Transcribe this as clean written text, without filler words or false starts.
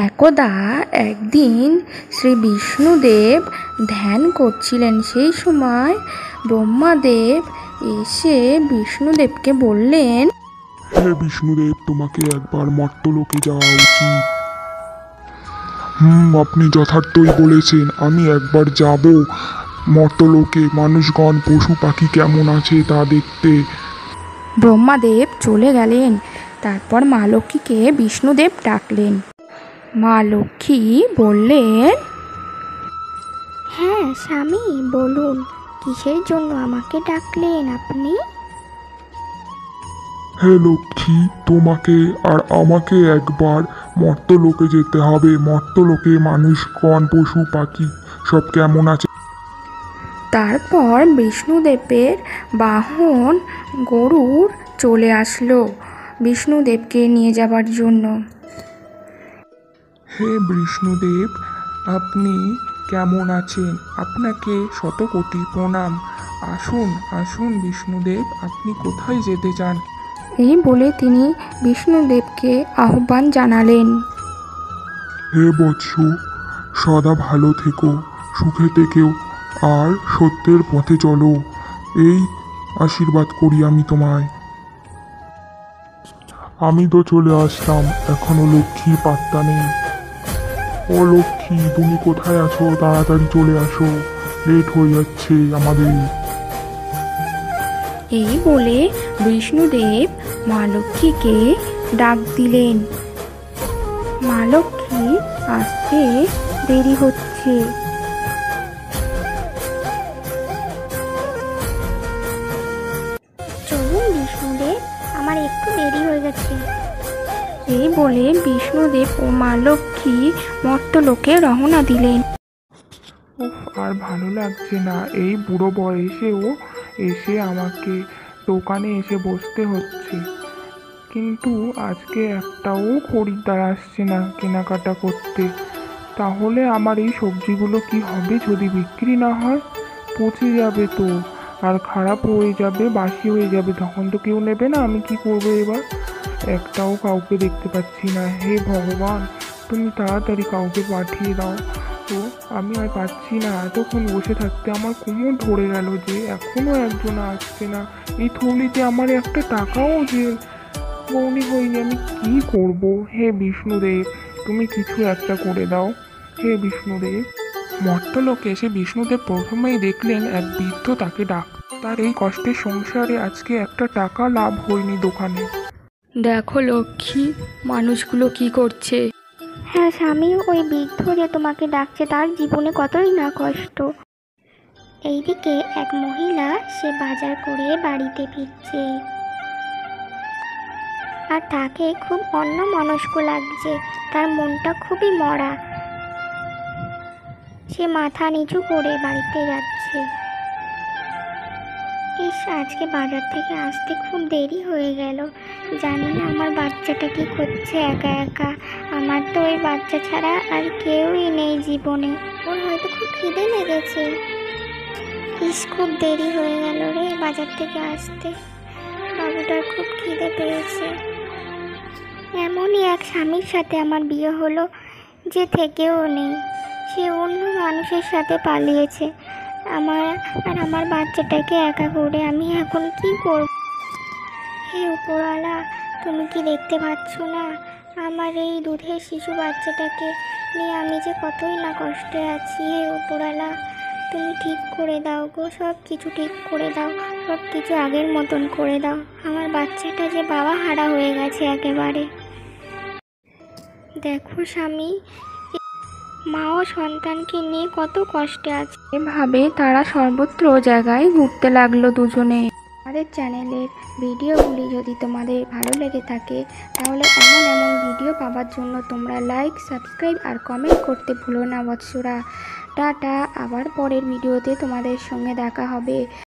একদা একদিন শ্রী বিষ্ণুদেব ধ্যান করছিলেন। সেই সময় ব্রহ্মাদেব এসে বিষ্ণুদেবকে বললেন, হে বিষ্ণুদেব, তোমাকে একবার মর্ত্যলোকে যাওয়া উচিত। আপনি যথার্থই বলেছেন, আমি একবার যাব মর্ত্যলোকে, মানুষগণ পশু পাখি কেমন আছে তা দেখতে। ব্রহ্মাদেব চলে গেলেন। তারপর মা লক্ষ্মীকে বিষ্ণুদেব ডাকলেন। মা লক্ষ্মী বললেন, হ্যাঁ স্বামী, বলুন কিসের জন্য আমাকে ডাকলেন আপনি? হে লক্ষ্মী, তোমাকে আর আমাকে একবার মর্ত্যলোকে যেতে হবে। মর্ত্যলোকে মানুষগণ পশু পাখি সব কেমন আছে। তারপর বিষ্ণুদেবের বাহন গরুর চলে আসলো বিষ্ণুদেবকে নিয়ে যাবার জন্য। হে বিষ্ণুদেব, আপনি কেমন আছেন? আপনাকে শতকোটি প্রণাম। আসুন আসুন বিষ্ণুদেব, আপনি কোথায় যেতে চান? এই বলে তিনি বিষ্ণুদেবকে আহ্বান জানালেন। হে বৎস, সদা ভালো থেকো, সুখে থেকেও, আর সত্যের পথে চলো, এই আশীর্বাদ করি আমি তোমায়। আমি তো চলে আসলাম, এখনো লক্ষ্মী পাত্তা নেই। ও লক্ষ্মী, তুমি কোথায় আছো? তাড়াতাড়ি চলে আসো, লেট হয়ে যাচ্ছে আমাদের। এই বলে বিষ্ণুদেব মা লক্ষ্মীকে ডাক দিলেন। মা লক্ষ্মী আসতে দেরি হচ্ছে। চলুন বিষ্ণুদেব, আমার একটু দেরি হয়ে গেছে। এই বলে বিষ্ণুদেব ও মা লক্ষ্মী মর্ত্যলোকে রওনা দিলেন। উফ, আর ভালো লাগছে না। এই বুড়ো বয়সেও এসে আমাকে দোকানে এসে বসতে হচ্ছে, কিন্তু আজকে একটাও খরিদ্দার আসছে না কেনাকাটা করতে। তাহলে আমার এই সবজিগুলো কি হবে যদি বিক্রি না হয়? পচে যাবে তো, আর খারাপ হয়ে যাবে, বাসি হয়ে যাবে, তখন তো কেউ নেবে না। আমি কি করব এবার? একটাও কাউকে দেখতে পাচ্ছি না। হে ভগবান, তুমি তাড়াতাড়ি কাউকে পাঠিয়ে দাও তো, আমি আর পাচ্ছি না। এতক্ষণ বসে থাকতে আমার কোমর ধরে গেল যে, এখনো একজন আসছে না। এই থলিতে আমার একটা টাকাও যে গৌনি হয়নি। আমি কি করব? হে বিষ্ণুদেব, তুমি কিছু একটা করে দাও। হে বিষ্ণুদেব। মর্ত্যলোকে এসে বিষ্ণুদেব প্রথমেই দেখলেন এক বৃদ্ধ তাকে ডাক। তার এই কষ্টের সংসারে আজকে একটা টাকা লাভ হয়নি দোকানে। দেখো লক্ষ্মী, মানুষগুলো কি করছে। হ্যাঁ স্বামী, ওই বৃদ্ধ যে তোমাকে ডাকছে তার জীবনে কতই না কষ্ট। এইদিকে এক মহিলা, সে বাজার করে বাড়িতে ফিরছে, আর তাকে খুব অন্যমনস্ক লাগছে। তার মনটা খুবই মরা। সে মাথা নিচু করে বাড়িতে যাচ্ছে। আজকে বাজার থেকে আসতে খুব দেরি হয়ে গেল। জানি না আমার বাচ্চাটা কি করছে একা একা। আমার তো ওই বাচ্চা ছাড়া আর কেউই নেই জীবনে। ওর হয়তো খুব খিদে লেগেছে। খুব দেরি হয়ে গেল রে বাজার থেকে আসতে। বাবুটার খুব খিদে পেয়েছে। এমনই এক স্বামীর সাথে আমার বিয়ে হলো, যে থেকেও নেই, সে অন্য মানুষের সাথে পালিয়েছে। আমার বাচ্চাটাকে একা করে আমি এখন কি করব? হে উপরওয়ালা, তুমি কি দেখতে পাচ্ছ না আমার এই দুধের শিশু বাচ্চাটাকে নিয়ে আমি যে কতই না কষ্টে আছি? হে উপরওয়ালা, তুমি ঠিক করে দাও গো, সব কিছু ঠিক করে দাও, সব কিছু আগের মতন করে দাও। আমার বাচ্চাটা যে বাবা হারা হয়ে গেছে একেবারে। দেখো স্বামী, মা ও সন্তানকে নিয়ে কত কষ্টে আছে। এভাবে তারা সর্বত্র জায়গায় ঘুরতে লাগলো দুজনে। আমাদের চ্যানেলের ভিডিওগুলি যদি তোমাদের ভালো লেগে থাকে, তাহলে এমন এমন ভিডিও পাওয়ার জন্য তোমরা লাইক, সাবস্ক্রাইব আর কমেন্ট করতে ভুলো না বৎসরা। টাটা, আবার পরের ভিডিওতে তোমাদের সঙ্গে দেখা হবে।